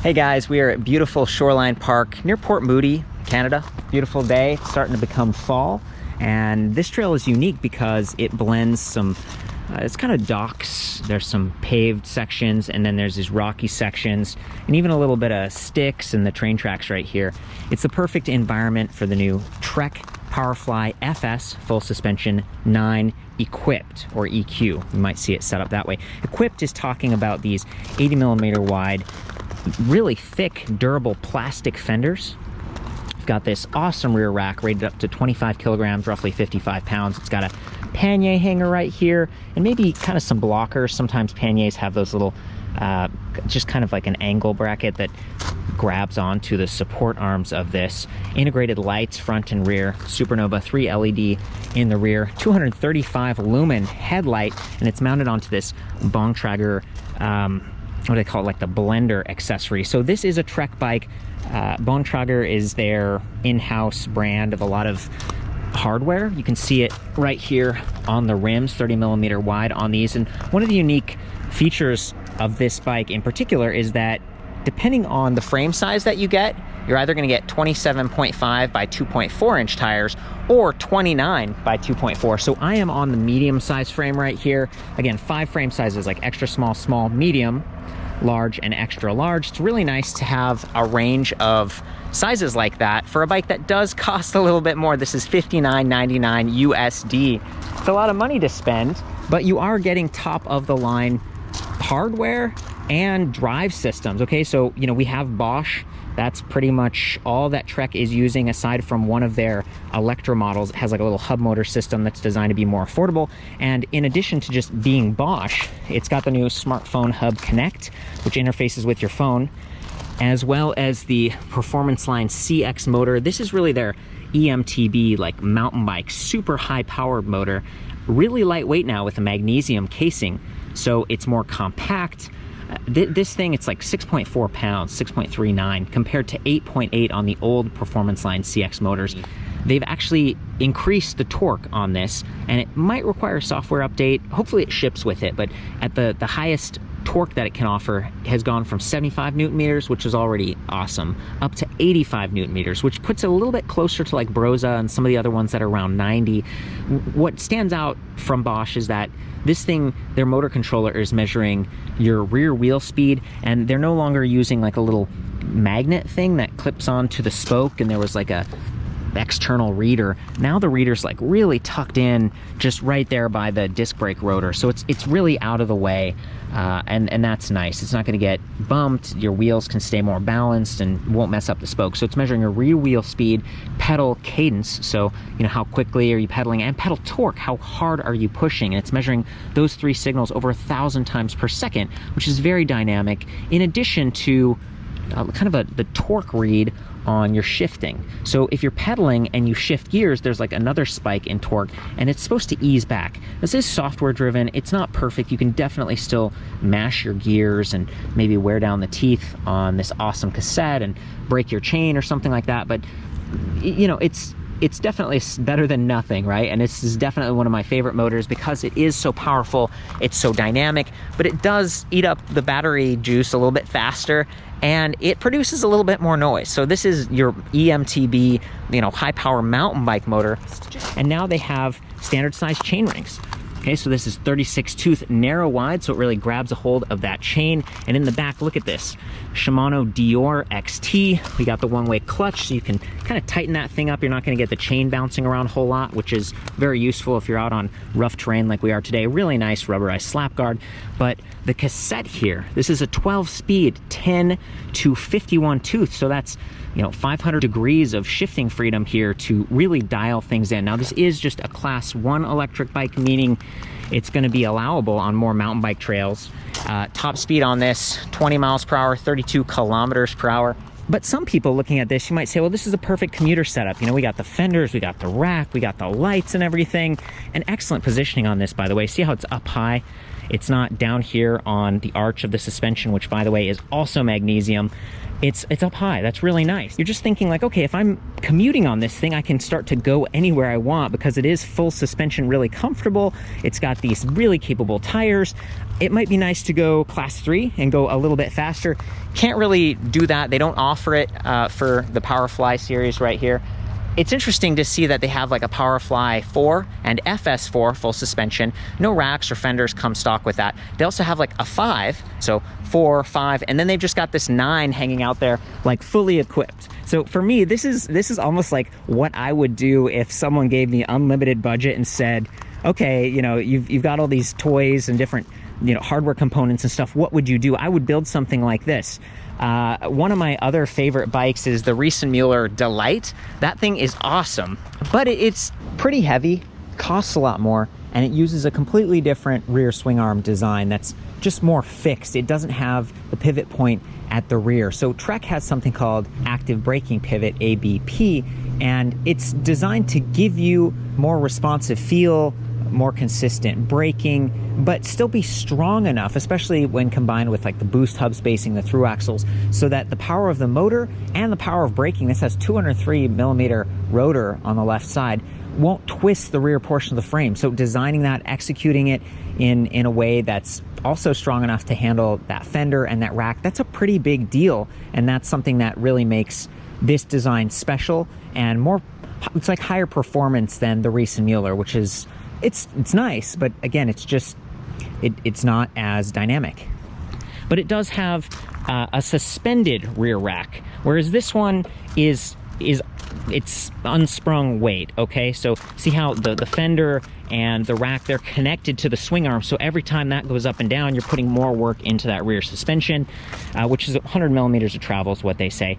Hey guys, we are at beautiful Shoreline Park near Port Moody, Canada. Beautiful day, it's starting to become fall. And this trail is unique because it blends some, it's kind of docks. There's some paved sections, and then there's these rocky sections, and even a little bit of sticks and the train tracks right here. It's the perfect environment for the new Trek Powerfly FS full suspension 9 equipped, or EQ. You might see it set up that way. Equipped is talking about these 80mm wide, really thick, durable plastic fenders. We've got this awesome rear rack rated up to 25 kilograms, roughly 55 pounds. It's got a pannier hanger right here, and maybe kind of some blockers. Sometimes panniers have those little, just kind of like an angle bracket that grabs onto the support arms of this. Integrated lights, front and rear, Supernova 3 LED in the rear, 235 lumen headlight, and it's mounted onto this Bontrager, what do they call it, like the blender accessory. So this is a Trek bike. Bontrager is their in-house brand of a lot of hardware. You can see it right here on the rims, 30mm wide on these. And one of the unique features of this bike in particular is that depending on the frame size that you get, you're either going to get 27.5 by 2.4 inch tires or 29 by 2.4. So I am on the medium size frame right here. Again, 5 frame sizes, like extra small, small, medium, large, and extra large. It's really nice to have a range of sizes like that for a bike that does cost a little bit more. This is $59.99 USD. It's a lot of money to spend, but you are getting top of the line hardware and drive systems. Okay, so you know, we have Bosch. That's pretty much all that Trek is using, aside from one of their Electra models. It has like a little hub motor system that's designed to be more affordable. And in addition to just being Bosch, it's got the new SmartphoneHub Connect, which interfaces with your phone, as well as the Peformance Line CX motor. This is really their EMTB, like mountain bike, super high powered motor. Really lightweight now with a magnesium casing, so it's more compact. This thing, it's like 6.4 pounds, 6.39, compared to 8.8 on the old Peformance Line CX motors. They've actually increased the torque on this, and it might require a software update. Hopefully it ships with it, but at the highest torque that it can offer has gone from 75 newton meters, which is already awesome, up to 85 newton meters, which puts it a little bit closer to like Broza and some of the other ones that are around 90. What stands out from Bosch is that this thing, their motor controller is measuring your rear wheel speed, and they're no longer using like a little magnet thing that clips onto the spoke, and there was like a external reader. Now the reader's like really tucked in just right there by the disc brake rotor, so it's really out of the way, and that's nice. It's not going to get bumped. Your wheels can stay more balanced and won't mess up the spoke. So it's measuring your rear wheel speed, pedal cadence, so you know how quickly are you pedaling, and pedal torque, how hard are you pushing, and it's measuring those 3 signals over 1,000 times per second, which is very dynamic, in addition to kind of the torque read on your shifting. So if you're pedaling and you shift gears, there's like another spike in torque, and it's supposed to ease back. This is software driven. It's not perfect. You can definitely still mash your gears and maybe wear down the teeth on this awesome cassette and break your chain or something like that, but you know, it's definitely better than nothing, right? And this is definitely one of my favorite motors because it is so powerful, it's so dynamic, but it does eat up the battery juice a little bit faster, and it produces a little bit more noise. So this is your EMTB, you know, high power mountain bike motor. And now they have standard size chain rings. Okay, so this is 36 tooth narrow wide, so it really grabs a hold of that chain. And in the back, look at this, Shimano Dior XT. We got the one-way clutch, so you can kind of tighten that thing up. You're not gonna get the chain bouncing around a whole lot, which is very useful if you're out on rough terrain like we are today. Really nice rubberized slap guard. But the cassette here, this is a 12-speed, 10 to 51 tooth, so that's, you know, 500 degrees of shifting freedom here to really dial things in. Now this is just a class 1 electric bike, meaning it's going to be allowable on more mountain bike trails. Top speed on this, 20 miles per hour, 32 kilometers per hour. But some people looking at this, you might say, well, this is a perfect commuter setup. You know, we got the fenders, we got the rack, we got the lights and everything. And excellent positioning on this, by the way. See how it's up high? It's not down here on the arch of the suspension, which by the way is also magnesium. It's up high. That's really nice. You're just thinking like, okay, if I'm commuting on this thing, I can start to go anywhere I want because it is full suspension, really comfortable. It's got these really capable tires. It might be nice to go class 3 and go a little bit faster. Can't really do that. They don't offer it for the Powerfly series right here. It's interesting to see that they have like a Powerfly 4 and FS4 full suspension. No racks or fenders come stock with that. They also have like a 5, so 4, 5, and then they've just got this 9 hanging out there, like fully equipped. So for me, this is almost like what I would do if someone gave me unlimited budget and said, okay, you know, you've got all these toys and different, you know, hardware components and stuff. What would you do? I would build something like this. One of my other favorite bikes is the Mueller Delight. That thing is awesome, but it's pretty heavy, costs a lot more, and it uses a completely different rear swing arm design that's just more fixed. It doesn't have the pivot point at the rear. So Trek has something called active braking pivot, ABP, and it's designed to give you more responsive feel, more consistent braking, but still be strong enough, especially when combined with like the boost hub spacing, the thru-axles, so that the power of the motor and the power of braking, this has 203mm rotor on the left side, won't twist the rear portion of the frame. So designing that, executing it in a way that's also strong enough to handle that fender and that rack, that's a pretty big deal. And that's something that really makes this design special and more, it's like higher performance than the Mueller, which is, it's nice, but again, it's just, it's not as dynamic. But it does have a suspended rear rack, whereas this one it's unsprung weight, okay? So see how the fender and the rack, they're connected to the swing arm, so every time that goes up and down, you're putting more work into that rear suspension, which is 100mm of travel is what they say.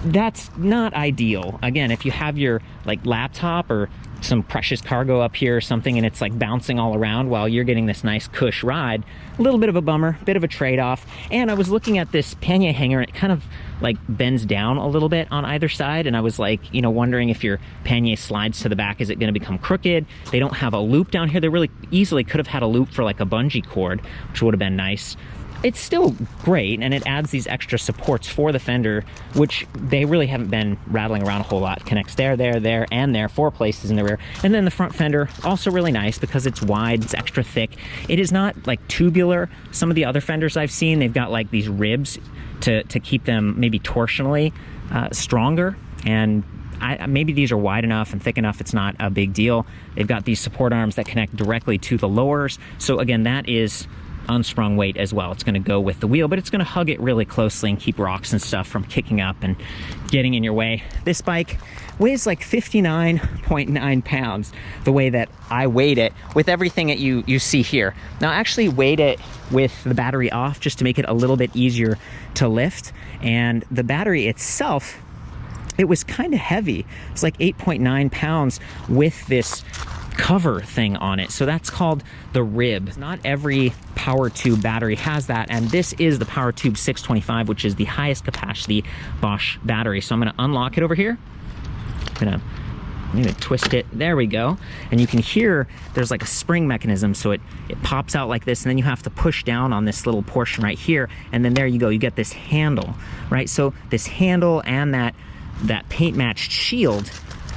That's not ideal. Again, if you have your like laptop or some precious cargo up here or something and it's like bouncing all around while you're getting this nice cush ride, a little bit of a bummer, bit of a trade-off. And I was looking at this pannier hanger and it kind of like bends down a little bit on either side, and I was like, you know, wondering if your pannier slides to the back, is it going to become crooked? They don't have a loop down here. They really easily could have had a loop for like a bungee cord, which would have been nice. It's still great, and it adds these extra supports for the fender, which they really haven't been rattling around a whole lot. It connects there, and there, 4 places in the rear. And then the front fender, also really nice because it's wide, it's extra thick. It is not like tubular. Some of the other fenders I've seen, they've got like these ribs to keep them maybe torsionally stronger, and maybe these are wide enough and thick enough, it's not a big deal. They've got these support arms that connect directly to the lowers. So again, that is unsprung weight as well. It's going to go with the wheel, but it's going to hug it really closely and keep rocks and stuff from kicking up and getting in your way. This bike weighs like 59.9 pounds, the way that I weighed it, with everything that you see here. Now I actually weighed it with the battery off just to make it a little bit easier to lift, and the battery itself, it was kind of heavy. It's like 8.9 pounds with this cover thing on it. So that's called the rib. Not every PowerTube battery has that, and this is the PowerTube 625, which is the highest capacity Bosch battery. So I'm going to unlock it over here. I'm going to maybe twist it. There we go. And you can hear there's like a spring mechanism, so it pops out like this, and then you have to push down on this little portion right here, and then there you go, you get this handle, right? So this handle and that paint matched shield,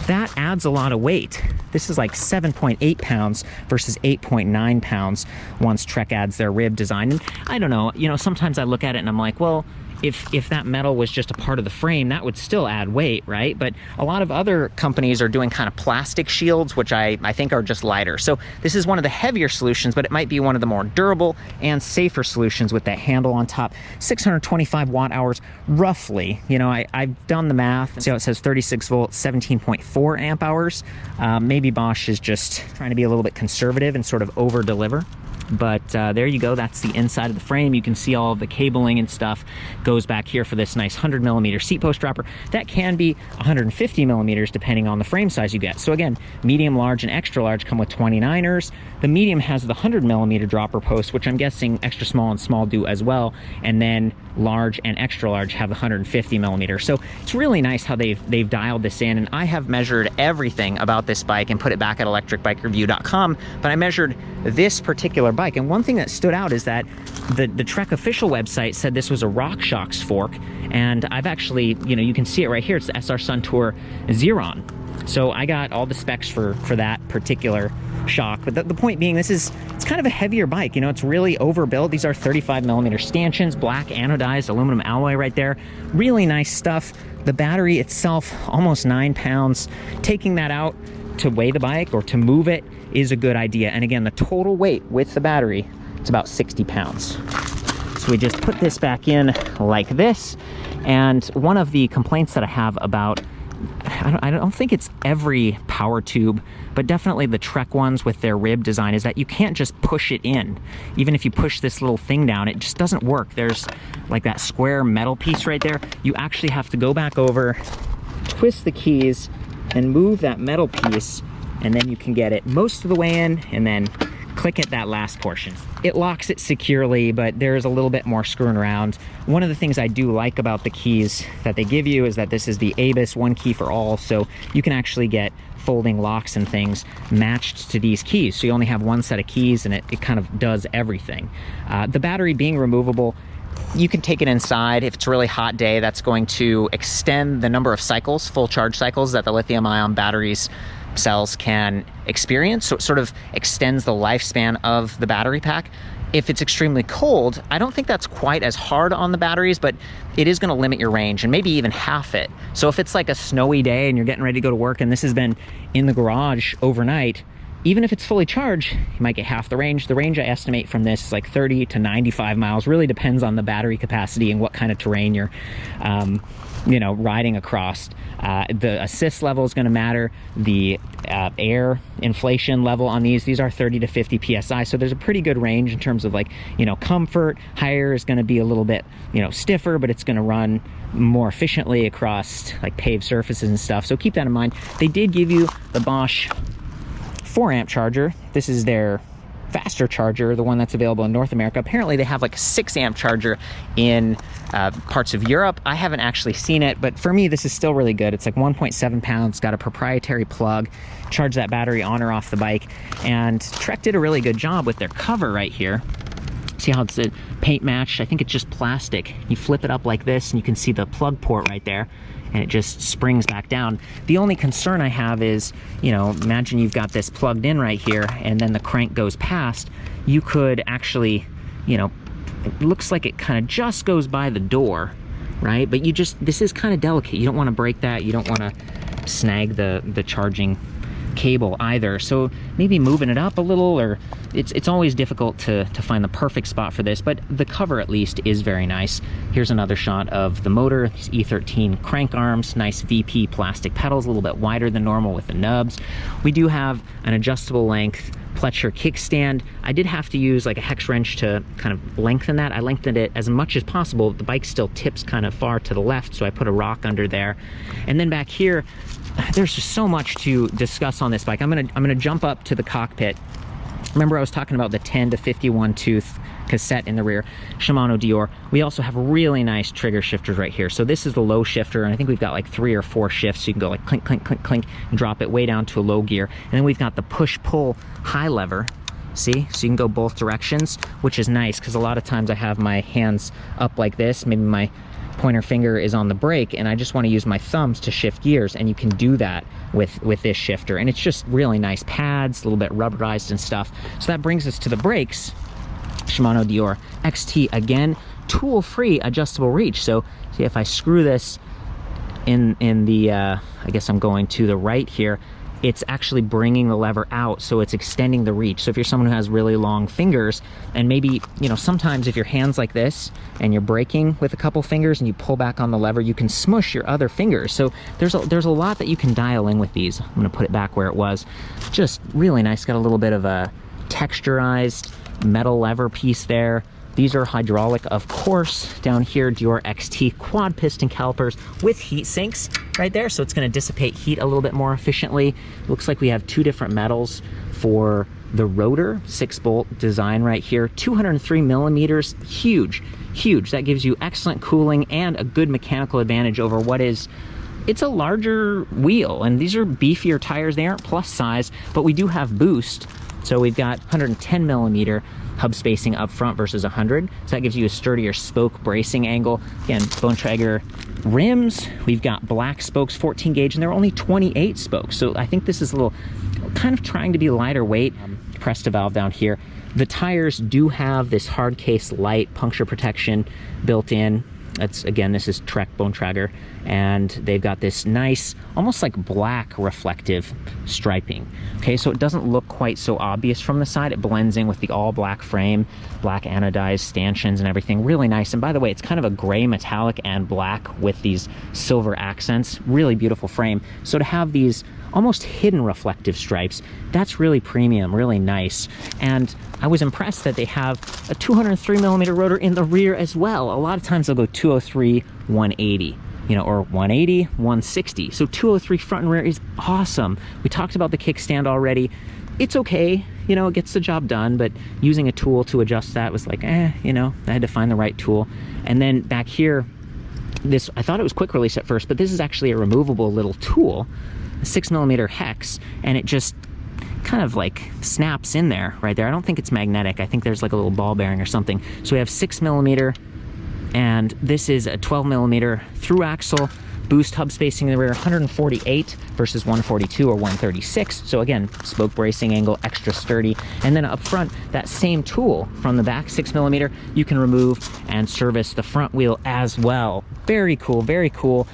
that adds a lot of weight. This is like 7.8 pounds versus 8.9 pounds once Trek adds their rib design. And I don't know, you know, sometimes I look at it and I'm like, well, if that metal was just a part of the frame, that would still add weight, right? But a lot of other companies are doing kind of plastic shields, which I think are just lighter. So this is one of the heavier solutions, but it might be one of the more durable and safer solutions with that handle on top. 625 watt hours, roughly. You know, I've done the math. See how it says 36 volts, 17.4 amp hours. Maybe Bosch is just trying to be a little bit conservative and sort of over-deliver. But there you go, that's the inside of the frame. You can see all of the cabling and stuff goes back here for this nice 100mm seat post dropper. That can be 150mm depending on the frame size you get. So again, medium, large, and extra large come with 29ers. The medium has the 100mm dropper post, which I'm guessing extra small and small do as well. And then large and extra large have the 150mm. So it's really nice how they've dialed this in. And I have measured everything about this bike and put it back at ElectricBikeReview.com. But I measured this particular bike, and one thing that stood out is that the Trek official website said this was a RockShox fork, and I've actually, you can see it right here. It's the SR Suntour Xeron. So I got all the specs for that particular shock. But the point being, it's kind of a heavier bike. It's really overbuilt. These are 35mm stanchions, black anodized aluminum alloy right there. Really nice stuff. The battery itself, almost 9 pounds. Taking that out to weigh the bike or to move it is a good idea. And again, the total weight with the battery, it's about 60 pounds. So we just put this back in like this. And one of the complaints that I have about, I don't think it's every PowerTube, but definitely the Trek ones with their rib design, is that you can't just push it in. Even if you push this little thing down, it just doesn't work. There's like that square metal piece right there. You actually have to go back over, twist the keys, and move that metal piece, and then you can get it most of the way in, and then click at that last portion. It locks it securely, but there's a little bit more screwing around. One of the things I do like about the keys that they give you is that this is the ABUS, one key for all, so you can actually get folding locks and things matched to these keys. So you only have one set of keys, and it kind of does everything. The battery being removable, you can take it inside. If it's a really hot day, that's going to extend the number of cycles, full charge cycles, that the lithium-ion batteries cells can experience. So it sort of extends the lifespan of the battery pack. If it's extremely cold, I don't think that's quite as hard on the batteries, but it is going to limit your range and maybe even half it. So if it's like a snowy day and you're getting ready to go to work and this has been in the garage overnight, even if it's fully charged, you might get half the range. The range I estimate from this is like 30 to 95 miles. Really depends on the battery capacity and what kind of terrain you're riding across. The assist level is going to matter. The air inflation level on these are 30 to 50 psi, so there's a pretty good range in terms of comfort. Higher is going to be a little bit stiffer, but it's going to run more efficiently across like paved surfaces and stuff, so keep that in mind. They did give you the Bosch 4-amp charger. This is their faster charger, the one that's available in North America. Apparently they have like a 6-amp charger in parts of Europe. I haven't actually seen it, but for me this is still really good. It's like 1.7 pounds, got a proprietary plug, charge that battery on or off the bike. And Trek did a really good job with their cover right here. See how it's paint matched? I think it's just plastic. You flip it up like this and you can see the plug port right there, and it just springs back down. The only concern I have is, imagine you've got this plugged in right here and then the crank goes past. You could actually, it looks like it kind of just goes by the door, right? But this is kind of delicate. You don't want to break that. You don't want to snag the charging cable either. So maybe moving it up a little, or it's always difficult to find the perfect spot for this, but the cover at least is very nice. Here's another shot of the motor, these E13 crank arms, nice VP plastic pedals, a little bit wider than normal with the nubs. We do have an adjustable length Puncture kickstand. I did have to use like a hex wrench to kind of lengthen that. I lengthened it as much as possible. The bike still tips kind of far to the left, so I put a rock under there. And then back here, there's just so much to discuss on this bike. I'm gonna jump up to the cockpit. Remember I was talking about the 10 to 51 tooth cassette in the rear, Shimano Dior. We also have really nice trigger shifters right here. So this is the low shifter, and I think we've got like 3 or 4 shifts, so you can go like clink, clink, clink, clink, and drop it way down to a low gear. And then we've got the push-pull high lever. See, so you can go both directions, which is nice because a lot of times I have my hands up like this. Maybe my pointer finger is on the brake and I just want to use my thumbs to shift gears, and you can do that with this shifter, and it's just really nice pads, a little bit rubberized and stuff. So that brings us to the brakes. Shimano Dior XT, again, tool-free adjustable reach. So see, if I screw this in the I guess I'm going to the right here, it's actually bringing the lever out, so it's extending the reach. So if you're someone who has really long fingers, and maybe, sometimes if your hand's like this and you're braking with a couple fingers and you pull back on the lever, you can smush your other fingers. So there's a lot that you can dial in with these. I'm gonna put it back where it was. Just really nice. Got a little bit of a texturized metal lever piece there. These are hydraulic, of course. Down here, Dior XT quad piston calipers with heat sinks right there, so it's going to dissipate heat a little bit more efficiently. Looks like we have two different metals for the rotor, 6-bolt design right here, 203 millimeters, huge. That gives you excellent cooling and a good mechanical advantage over what is, it's a larger wheel, and these are beefier tires. They aren't plus size, but we do have boost. So we've got 110 millimeter hub spacing up front versus 100. So that gives you a sturdier spoke bracing angle. Again, Bone Traeger rims. We've got black spokes, 14 gauge, and there are only 28 spokes. So I think this is a little kind of trying to be lighter weight. Press to valve down here. The tires do have this hard case light puncture protection built in. That's, again, this is Trek Bone Traeger, and they've got this nice, almost like black reflective striping. Okay, so it doesn't look quite so obvious from the side. It blends in with the all black frame, black anodized stanchions and everything. Really nice. And by the way, it's kind of a gray metallic and black with these silver accents. Really beautiful frame. So to have these almost hidden reflective stripes, that's really premium, really nice. And I was impressed that they have a 203 millimeter rotor in the rear as well. A lot of times they'll go 203, 180, or 180, 160. So 203 front and rear is awesome. We talked about the kickstand already. It's okay, it gets the job done, but using a tool to adjust that was like, I had to find the right tool. And then back here, this, I thought it was quick release at first, but this is actually a removable little tool, a 6 millimeter hex, and it just kind of like snaps in there right there. I don't think it's magnetic. I think there's like a little ball bearing or something. So we have 6 millimeter, and this is a 12 millimeter through axle, boost hub spacing in the rear, 148 versus 142 or 136. So again, spoke bracing angle, extra sturdy. And then up front, that same tool from the back, 6 millimeter, you can remove and service the front wheel as well. Very cool, very cool.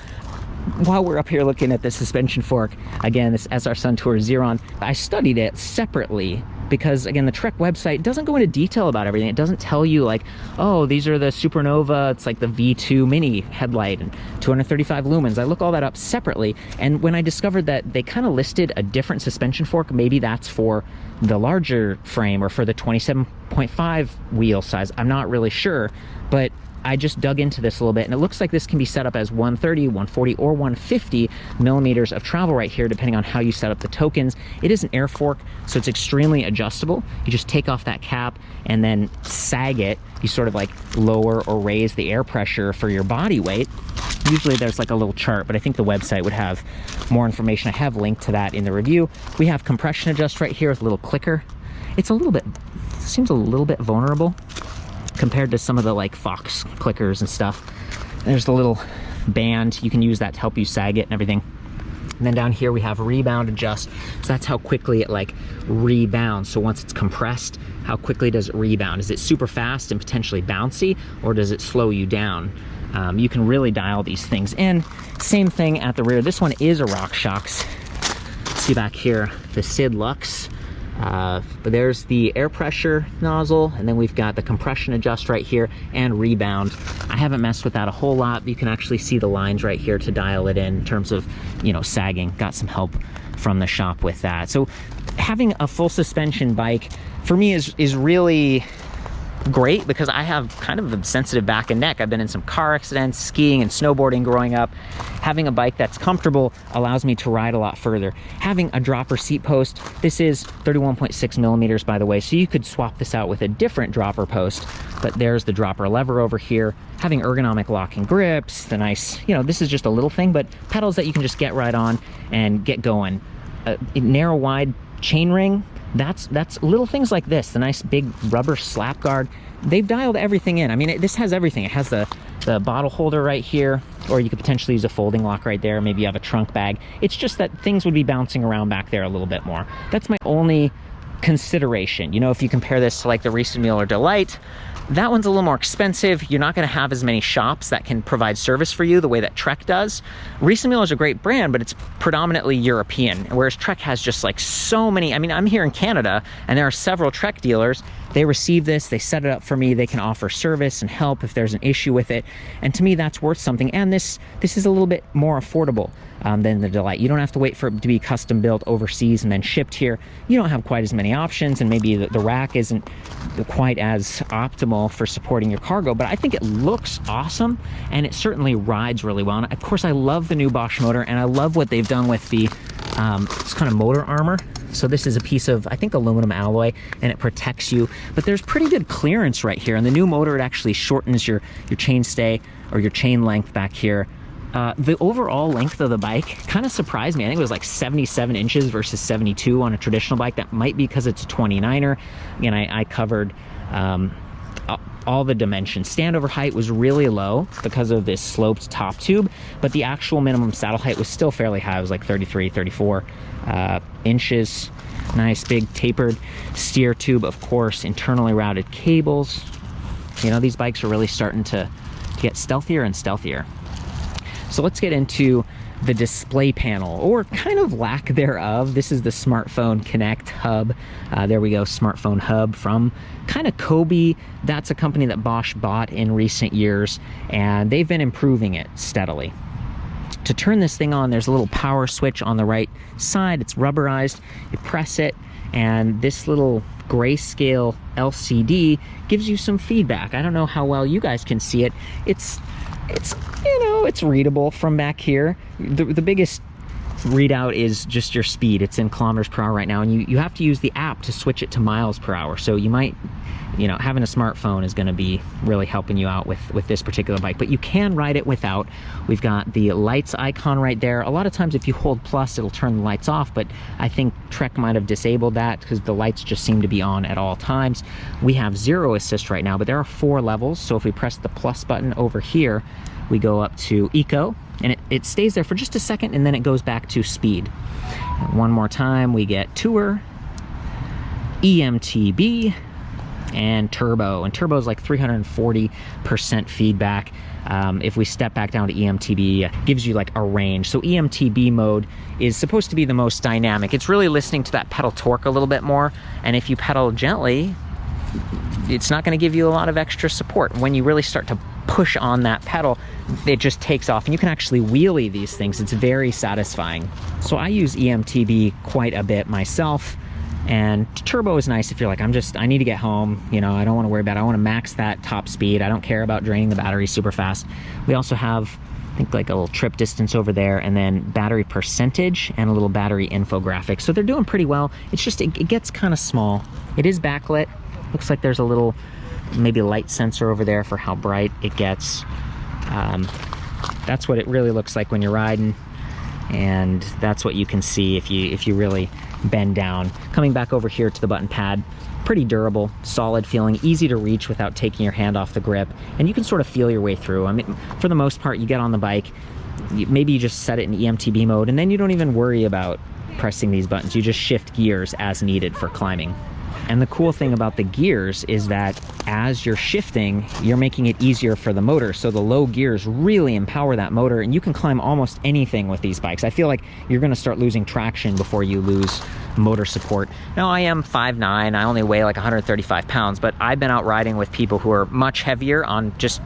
While we're up here looking at the suspension fork, again, this SR Sun Tour Xeron, I studied it separately because, again, the Trek website doesn't go into detail about everything. It doesn't tell you like, oh, these are the Supernova, it's like the V2 mini headlight and 235 lumens. I look all that up separately, and when I discovered that they kind of listed a different suspension fork, maybe that's for the larger frame or for the 27.5 wheel size, I'm not really sure, but I just dug into this a little bit, and it looks like this can be set up as 130, 140, or 150 millimeters of travel right here, depending on how you set up the tokens. It is an air fork, so it's extremely adjustable. You just take off that cap and then sag it. You sort of like lower or raise the air pressure for your body weight. Usually there's like a little chart, but I think the website would have more information. I have linked to that in the review. We have compression adjust right here with a little clicker. It's a little bit, seems a little bit vulnerable compared to some of the like Fox clickers and stuff. There's the little band. You can use that to help you sag it and everything. And then down here we have rebound adjust. So that's how quickly it like rebounds. So once it's compressed, how quickly does it rebound? Is it super fast and potentially bouncy, or does it slow you down? You can really dial these things in. Same thing at the rear. This one is a RockShox. See back here, the Sid Lux. But there's the air pressure nozzle, and then we've got the compression adjust right here and rebound. I haven't messed with that a whole lot. You can actually see the lines right here to dial it in terms of, sagging. Got some help from the shop with that. So having a full suspension bike for me is really great because I have kind of a sensitive back and neck. I've been in some car accidents, skiing and snowboarding growing up. Having a bike that's comfortable allows me to ride a lot further. Having a dropper seat post, this is 31.6 millimeters, by the way, so you could swap this out with a different dropper post, but there's the dropper lever over here. Having ergonomic locking grips, the nice, this is just a little thing, but pedals that you can just get right on and get going. Narrow wide chainring, that's little things like this, the nice big rubber slap guard. They've dialed everything in. I mean, this has everything. It has the bottle holder right here, or you could potentially use a folding lock right there. Maybe you have a trunk bag. It's just that things would be bouncing around back there a little bit more. That's my only consideration. If you compare this to like the Reese & Mueller Delight, that one's a little more expensive. You're not going to have as many shops that can provide service for you the way that Trek does. Reese & Mueller is a great brand, but it's predominantly European, whereas Trek has just like so many. I mean, I'm here in Canada, and there are several Trek dealers. They receive this, they set it up for me, they can offer service and help if there's an issue with it, and to me that's worth something. And this is a little bit more affordable. than the Delight. You don't have to wait for it to be custom built overseas and then shipped here. You don't have quite as many options, and maybe the rack isn't quite as optimal for supporting your cargo, but I think it looks awesome, and it certainly rides really well. And of course, I love the new Bosch motor, and I love what they've done with the this kind of motor armor. So this is a piece of, I think, aluminum alloy, and it protects you, but there's pretty good clearance right here. And the new motor, it actually shortens your chainstay or your chain length back here. The overall length of the bike kind of surprised me. I think it was like 77 inches versus 72 on a traditional bike. That might be because it's a 29er. Again, I covered all the dimensions. Standover height was really low because of this sloped top tube, but the actual minimum saddle height was still fairly high. It was like 33, 34 inches. Nice big tapered steer tube, of course, internally routed cables. You know, these bikes are really starting to get stealthier and stealthier. So let's get into the display panel, or kind of lack thereof. This is the Smartphone Connect hub. There we go, SmartphoneHub from kind of Kobe. That's a company that Bosch bought in recent years, and they've been improving it steadily. To turn this thing on, there's a little power switch on the right side. It's rubberized. You press it, and this little grayscale LCD gives you some feedback. I don't know how well you guys can see it. It's you know, it's readable from back here. The biggest readout is just your speed. It's in kilometers per hour right now, and you have to use the app to switch it to miles per hour. So you might, you know, having a smartphone is going to be really helping you out with this particular bike, but you can ride it without. We've got the lights icon right there. A lot of times if you hold plus, it'll turn the lights off, but I think Trek might have disabled that because the lights just seem to be on at all times. We have zero assist right now, but there are 4 levels. So if we press the plus button over here, we go up to eco, and it stays there for just a second, and then it goes back to speed. And one more time, we get tour, EMTB, and turbo. And turbo is like 340% feedback. If we step back down to EMTB, it gives you like a range. So EMTB mode is supposed to be the most dynamic. It's really listening to that pedal torque a little bit more, and if you pedal gently, it's not going to give you a lot of extra support. When you really start to push on that pedal, it just takes off, and you can actually wheelie these things. It's very satisfying. So I use EMTB quite a bit myself, and turbo is nice if you're like, I need to get home, you know, I don't want to worry about it. I want to max that top speed. I don't care about draining the battery super fast. We also have, I think, like a little trip distance over there, and then battery percentage and a little battery infographic. So they're doing pretty well. It's just, it gets kind of small. It is backlit. Looks like there's a little maybe light sensor over there for how bright it gets. That's what it really looks like when you're riding, and that's what you can see if you really bend down. Coming back over here to the button pad, pretty durable, solid feeling, easy to reach without taking your hand off the grip, and you can sort of feel your way through. I mean, for the most part, you get on the bike, maybe you just set it in EMTB mode, and then you don't even worry about pressing these buttons. You just shift gears as needed for climbing. And the cool thing about the gears is that as you're shifting, you're making it easier for the motor. So the low gears really empower that motor, and you can climb almost anything with these bikes. I feel like you're going to start losing traction before you lose motor support. Now, I am 5'9", I only weigh like 135 pounds, but I've been out riding with people who are much heavier on just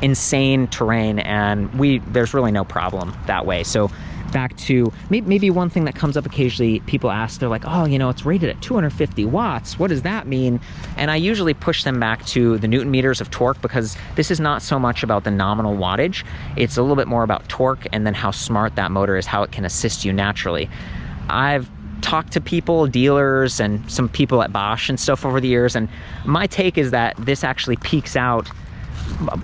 insane terrain, and there's really no problem that way. So back to maybe one thing that comes up occasionally, people ask, they're like, oh, you know, it's rated at 250 watts. What does that mean? And I usually push them back to the Newton meters of torque, because this is not so much about the nominal wattage. It's a little bit more about torque, and then how smart that motor is, how it can assist you naturally. I've talked to people, dealers, and some people at Bosch and stuff over the years, and my take is that this actually peaks out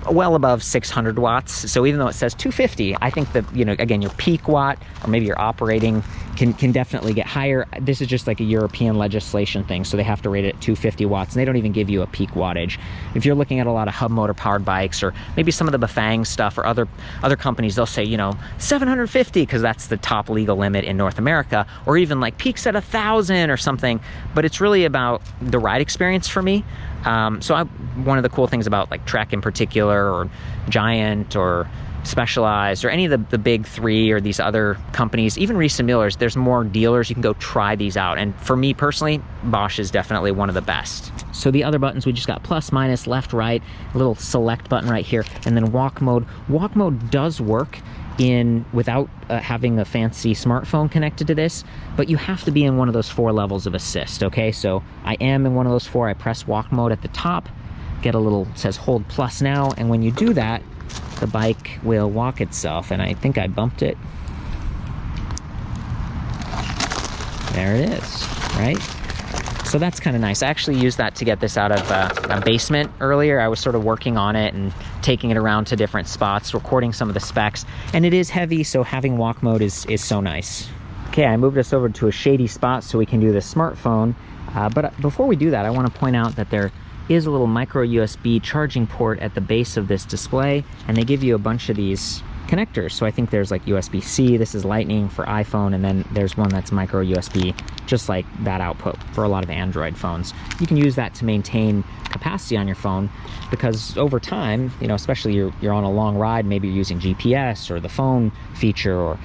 well above 600 watts. So even though it says 250, I think that, you know, again, your peak watt or maybe your operating can definitely get higher. This is just like a European legislation thing, so they have to rate it at 250 watts, and they don't even give you a peak wattage. If you're looking at a lot of hub motor powered bikes, or maybe some of the Bafang stuff, or other companies, they'll say, you know, 750, because that's the top legal limit in North America, or even like peaks at 1,000 or something. But it's really about the ride experience for me. So one of the cool things about like Trek in particular, or Giant, or Specialized, or any of the big three, or these other companies, even Reese & Miller's, there's more dealers. You can go try these out. And for me personally, Bosch is definitely one of the best. So the other buttons, we just got plus, minus, left, right, a little select button right here, and then walk mode. Walk mode does work in without having a fancy smartphone connected to this, but you have to be in one of those 4 levels of assist, okay? So I am in one of those 4. I press walk mode at the top, get a little, says hold plus now, and when you do that, the bike will walk itself, and I think I bumped it. There it is, right? So that's kind of nice. I actually used that to get this out of a basement earlier. I was sort of working on it and taking it around to different spots, recording some of the specs, and it is heavy, so having walk mode is so nice. Okay, I moved us over to a shady spot so we can do the smartphone, but before we do that, I want to point out that there is a little micro USB charging port at the base of this display, and they give you a bunch of these connectors. So I think there's like USB-C, this is Lightning for iPhone, and then there's one that's micro USB, just like that output for a lot of Android phones. You can use that to maintain capacity on your phone, because over time, you know, especially you're on a long ride, maybe you're using GPS or the phone feature or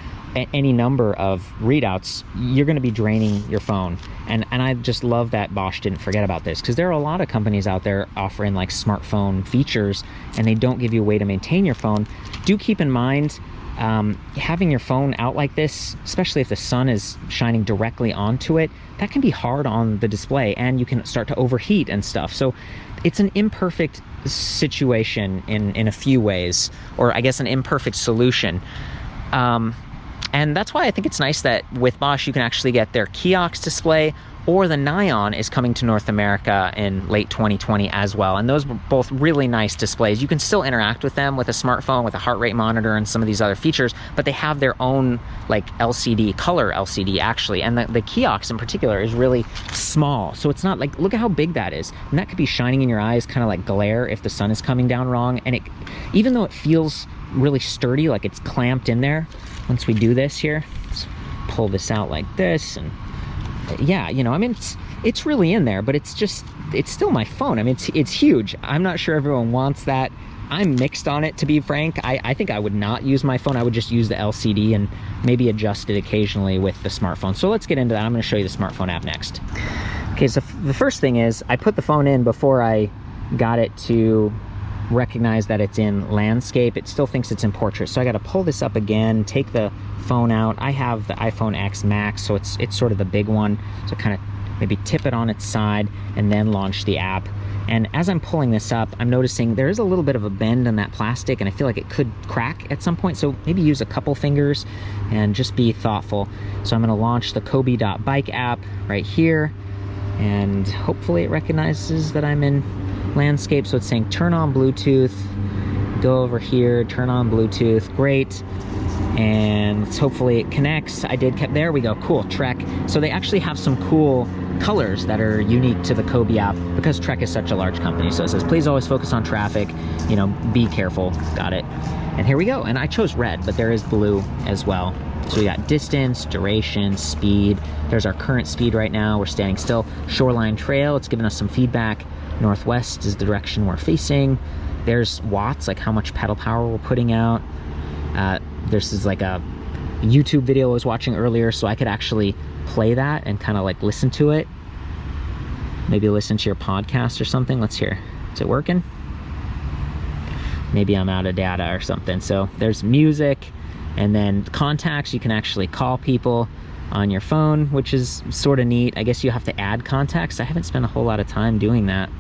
any number of readouts, you're going to be draining your phone. And I just love that Bosch didn't forget about this, because there are a lot of companies out there offering like smartphone features, and they don't give you a way to maintain your phone. Do keep in mind, having your phone out like this, especially if the sun is shining directly onto it, that can be hard on the display, and you can start to overheat and stuff. So it's an imperfect situation in a few ways, or I guess an imperfect solution. And that's why I think it's nice that with Bosch you can actually get their kiosk display, or the Nyon is coming to North America in late 2020 as well. And those were both really nice displays. You can still interact with them with a smartphone, with a heart rate monitor and some of these other features, but they have their own like LCD, color LCD actually. And the kiosk in particular is really small. So it's not like, look at how big that is. And that could be shining in your eyes, kind of like glare if the sun is coming down wrong. And even though it feels really sturdy, like it's clamped in there, once we do this here, let's pull this out like this, and yeah, you know, I mean, it's really in there, but it's still my phone. I mean, it's huge. I'm not sure everyone wants that. I'm mixed on it, to be frank. I think I would not use my phone. I would just use the LCD and maybe adjust it occasionally with the smartphone. So let's get into that. I'm going to show you the smartphone app next. Okay, so the first thing is I put the phone in before I got it to recognize that it's in landscape. It still thinks it's in portrait, so I got to pull this up again, take the phone out. I have the iPhone X Max, so it's sort of the big one, so kind of maybe tip it on its side and then launch the app. And as I'm pulling this up, I'm noticing there is a little bit of a bend in that plastic, and I feel like it could crack at some point, so maybe use a couple fingers and just be thoughtful. So I'm going to launch the Kobe.bike app right here, and hopefully it recognizes that I'm in landscape. So it's saying turn on Bluetooth, go over here, turn on Bluetooth, great, and hopefully it connects. There we go, cool, Trek. So they actually have some cool colors that are unique to the Kobe app, because Trek is such a large company. So it says please always focus on traffic, you know, be careful, got it. And here we go, and I chose red, but there is blue as well. So we got distance, duration, speed. There's our current speed right now. We're standing still. Shoreline trail, it's giving us some feedback. Northwest is the direction we're facing. There's watts, like how much pedal power we're putting out. This is like a YouTube video I was watching earlier, so I could actually play that and kind of like listen to it. Maybe listen to your podcast or something. Let's hear. Is it working? Maybe I'm out of data or something. So there's music, and then contacts. You can actually call people on your phone, which is sort of neat. I guess you have to add contacts. I haven't spent a whole lot of time doing that.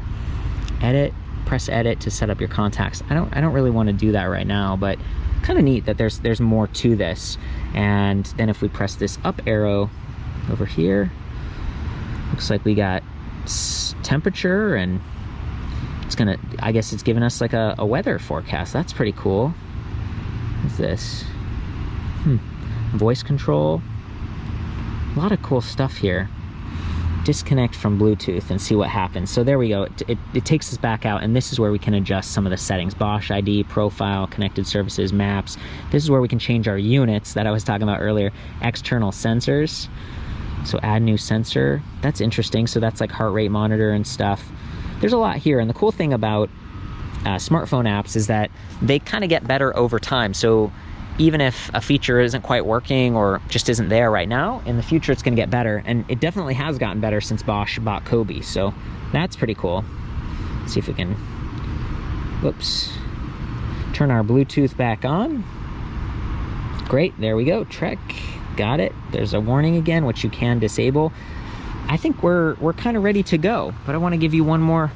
Edit, press edit to set up your contacts. I don't really want to do that right now, but kind of neat that there's more to this. And then if we press this up arrow over here, looks like we got temperature, and it's gonna, I guess it's giving us like a weather forecast. That's pretty cool. What's this? Voice control. A lot of cool stuff here. Disconnect from Bluetooth and see what happens. So there we go. It takes us back out, and this is where we can adjust some of the settings. Bosch ID, profile, connected services, maps. This is where we can change our units that I was talking about earlier. External sensors. So add new sensor. That's interesting. So that's like heart rate monitor and stuff. There's a lot here, and the cool thing about smartphone apps is that they kind of get better over time. So even if a feature isn't quite working or just isn't there right now, in the future it's going to get better, and it definitely has gotten better since Bosch bought Kobe, so that's pretty cool. Let's see if we can, whoops, turn our Bluetooth back on. Great, there we go, Trek, got it. There's a warning again, which you can disable. I think we're kind of ready to go, but I want to give you one more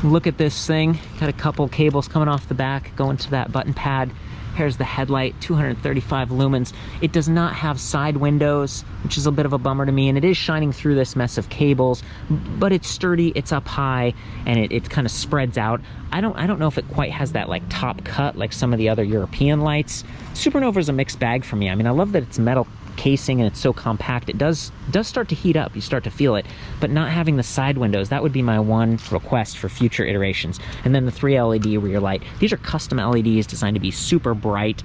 look at this thing. Got a couple cables coming off the back, going to that button pad. Here's the headlight, 235 lumens. It does not have side windows, which is a bit of a bummer to me, and it is shining through this mess of cables, but it's sturdy, it's up high, and it kind of spreads out. I don't know if it quite has that like top cut like some of the other European lights. Supernova is a mixed bag for me. I mean, I love that it's metal casing and it's so compact. It does start to heat up, you start to feel it, but not having the side windows, that would be my one request for future iterations. And then the 3 LED rear light. These are custom LEDs designed to be super bright,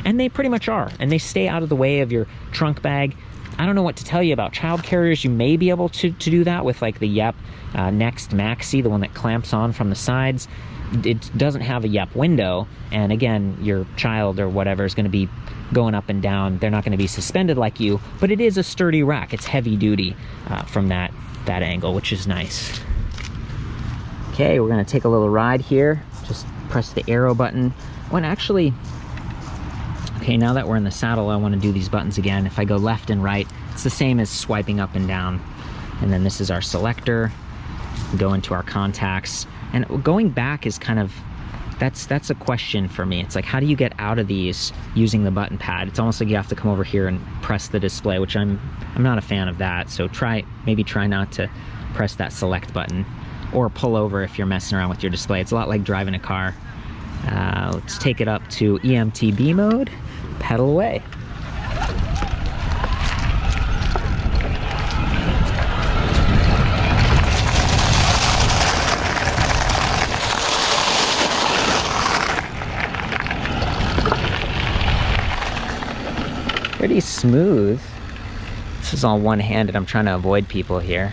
and they pretty much are, and they stay out of the way of your trunk bag. I don't know what to tell you about child carriers. You may be able to do that with like the Yep Next Maxi, the one that clamps on from the sides. It doesn't have a Yep window, and again, your child or whatever is going to be going up and down. They're not going to be suspended like you, but it is a sturdy rack. It's heavy duty from that angle, which is nice. Okay, we're going to take a little ride here. Just press the arrow button. When actually, okay, now that we're in the saddle, I want to do these buttons again. If I go left and right, it's the same as swiping up and down. And then this is our selector. Go into our contacts. And going back is kind of, that's a question for me. It's like, how do you get out of these using the button pad? It's almost like you have to come over here and press the display, which I'm not a fan of that. So maybe try not to press that select button, or pull over if you're messing around with your display. It's a lot like driving a car. Let's take it up to EMTB mode, pedal away. Pretty smooth. This is all one-handed. I'm trying to avoid people here.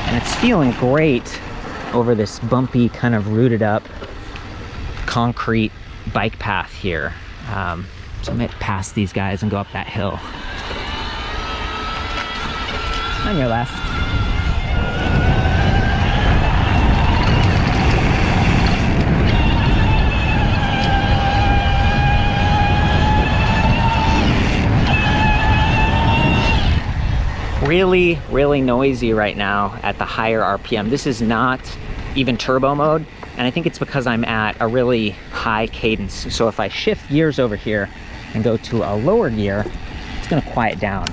And it's feeling great over this bumpy, kind of rooted up concrete bike path here. So I might pass these guys and go up that hill. On your left. Really noisy right now at the higher RPM. This is not even turbo mode, and I think it's because I'm at a really high cadence. So if I shift gears over here and go to a lower gear, it's gonna quiet down.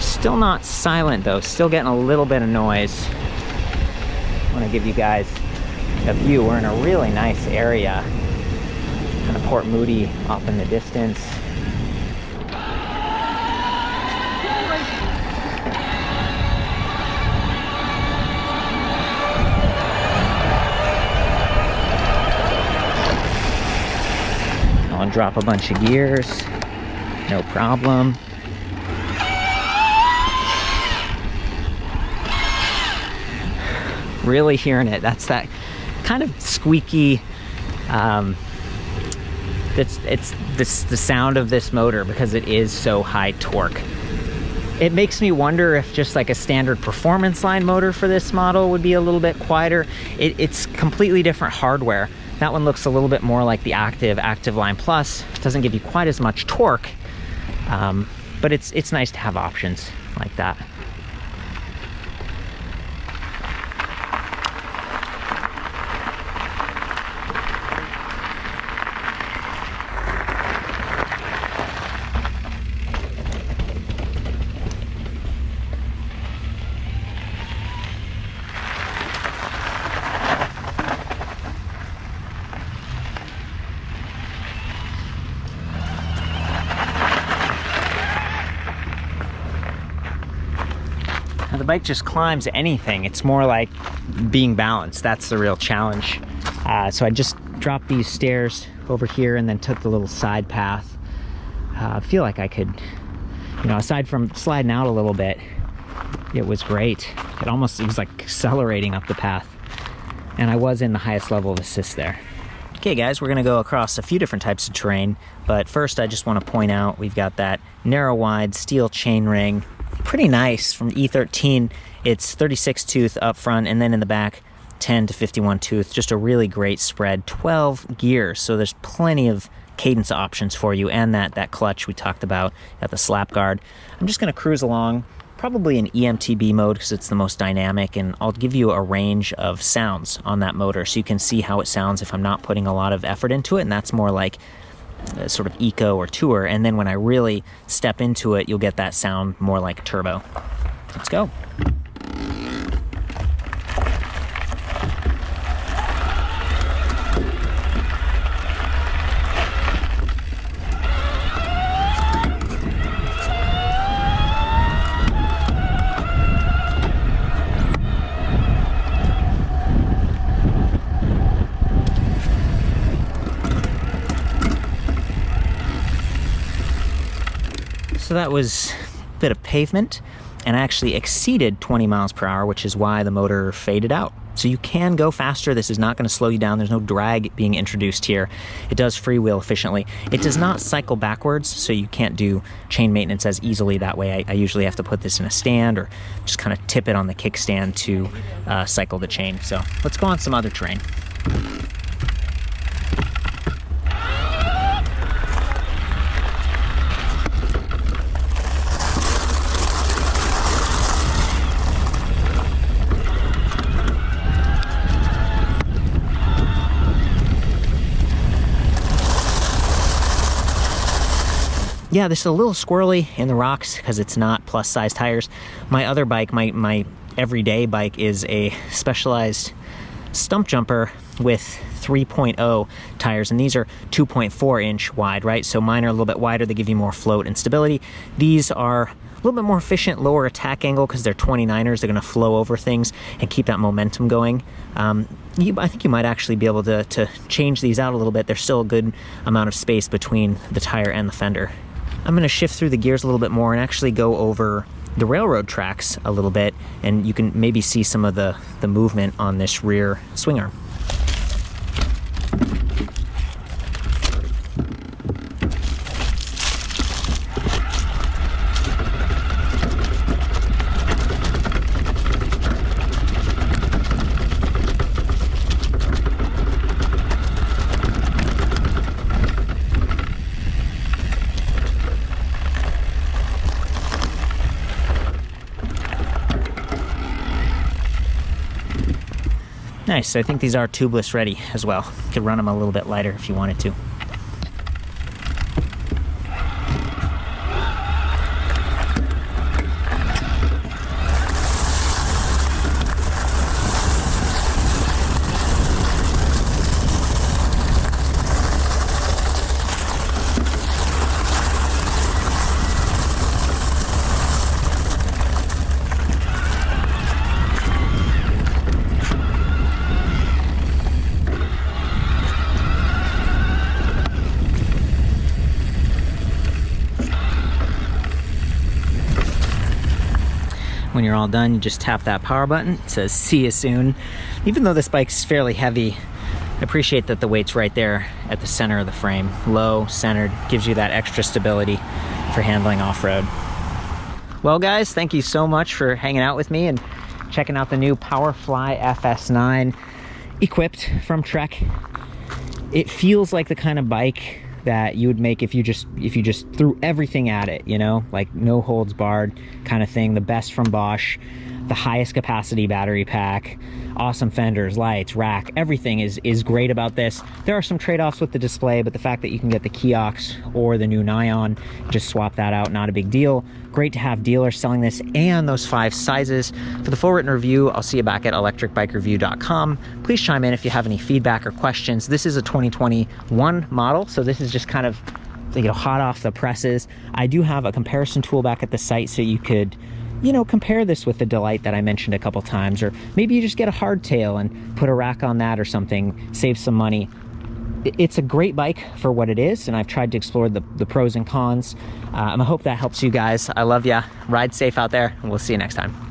Still not silent though, still getting a little bit of noise. I wanna give you guys a view. We're in a really nice area. Kind of Port Moody off in the distance. I'll drop a bunch of gears, no problem. Really hearing it. That's that kind of squeaky, it's the sound of this motor because it is so high torque. It makes me wonder if just like a standard Peformance Line motor for this model would be a little bit quieter. It's completely different hardware. That one looks a little bit more like the Active Line Plus. It doesn't give you quite as much torque, but it's nice to have options like that. The bike just climbs anything. It's more like being balanced. That's the real challenge. So I just dropped these stairs over here and then took the little side path. I feel like I could, aside from sliding out a little bit, it was great. It was like accelerating up the path. And I was in the highest level of assist there. Okay guys, we're gonna go across a few different types of terrain, but first I just want to point out we've got that narrow wide steel chainring, pretty nice from E13. It's 36 tooth up front, and then in the back 10 to 51 tooth, just a really great spread. 12 gears, so there's plenty of cadence options for you, and that clutch we talked about at the slap guard. I'm just gonna cruise along, probably in EMTB mode because it's the most dynamic, and I'll give you a range of sounds on that motor so you can see how it sounds if I'm not putting a lot of effort into it, and that's more like sort of eco or tour. And then when I really step into it, you'll get that sound more like turbo. Let's go. So that was a bit of pavement, and I actually exceeded 20 miles per hour, which is why the motor faded out. So you can go faster. This is not going to slow you down. There's no drag being introduced here. It does freewheel efficiently. It does not cycle backwards, so you can't do chain maintenance as easily that way. I usually have to put this in a stand or just kind of tip it on the kickstand to cycle the chain. So let's go on some other terrain. Yeah, this is a little squirrely in the rocks because it's not plus size tires. My other bike, my everyday bike, is a specialized stump jumper with 3.0 tires, and these are 2.4 inch wide, right? So mine are a little bit wider. They give you more float and stability. These are a little bit more efficient, lower attack angle because they're 29ers. They're going to flow over things and keep that momentum going. I think you might actually be able to change these out a little bit. There's still a good amount of space between the tire and the fender. I'm going to shift through the gears a little bit more and actually go over the railroad tracks a little bit, and you can maybe see some of the movement on this rear swing arm. Nice, I think these are tubeless ready as well. You could run them a little bit lighter if you wanted to. When you're all done, you just tap that power button. It says see you soon. Even though this bike's fairly heavy, I appreciate that the weight's right there at the center of the frame. Low, centered, gives you that extra stability for handling off-road. Well guys, thank you so much for hanging out with me and checking out the new Powerfly FS9 equipped from Trek. It feels like the kind of bike that you would make if you just threw everything at it, you know, like no holds barred kind of thing. The best from Bosch, the highest capacity battery pack, awesome fenders, lights, rack, everything is great about this. There are some trade-offs with the display, but the fact that you can get the kiosk or the new Nyon, just swap that out, not a big deal. Great to have dealers selling this and those 5 sizes. For the full written review, I'll see you back at ElectricBikeReview.com. Please chime in if you have any feedback or questions. This is a 2021 model, so this is just kind of, you know, hot off the presses. I do have a comparison tool back at the site so you could, you know, compare this with the Delight that I mentioned a couple times, or maybe you just get a hardtail and put a rack on that or something, save some money. It's a great bike for what it is, and I've tried to explore the pros and cons. I hope that helps you guys. I love ya. Ride safe out there, and we'll see you next time.